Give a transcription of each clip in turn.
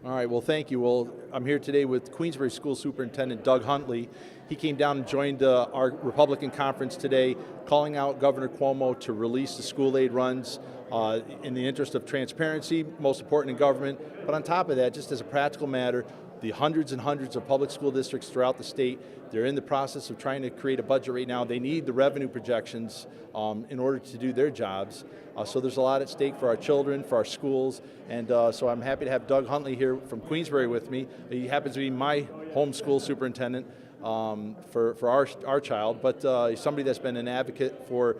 All right, well, thank you. Well, I'm here today with Queensbury School Superintendent Doug Huntley. He came down and joined our Republican conference today, calling out Governor Cuomo to release the school aid runs in the interest of transparency, most important in government. But on top of that, just as a practical matter, the hundreds and hundreds of public school districts throughout the state, they're in the process of trying to create a budget right now. They need the revenue projections in order to do their jobs. So there's a lot at stake for our children, for our schools, and so I'm happy to have Doug Huntley here from Queensbury with me. He happens to be my homeschool superintendent for our child, but he's somebody that's been an advocate for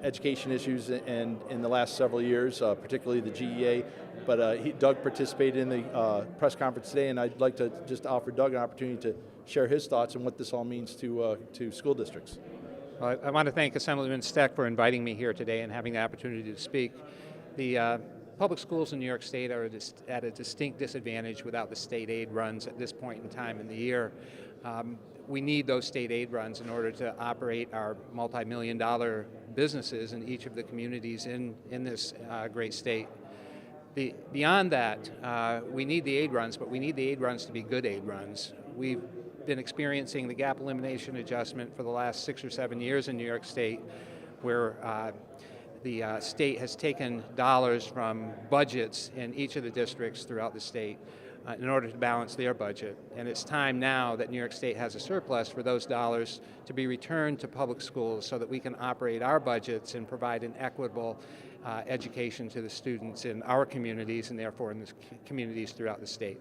education issues and in the last several years, particularly the GEA. But Doug participated in the press conference today, and I'd like to just offer Doug an opportunity to share his thoughts on what this all means to school districts. Well, I want to thank Assemblyman Stec for inviting me here today and having the opportunity to speak. The public schools in New York State are at a distinct disadvantage without the state aid runs at this point in time in the year. We need those state aid runs in order to operate our multi-million-dollar businesses in each of the communities in this great state. Beyond that, we need the aid runs, but we need the aid runs to be good aid runs. We've been experiencing the gap elimination adjustment for the last 6 or 7 years in New York State, where the state has taken dollars from budgets in each of the districts throughout the state in order to balance their budget. And it's time now that New York State has a surplus for those dollars to be returned to public schools so that we can operate our budgets and provide an equitable education to the students in our communities and therefore in the communities throughout the state.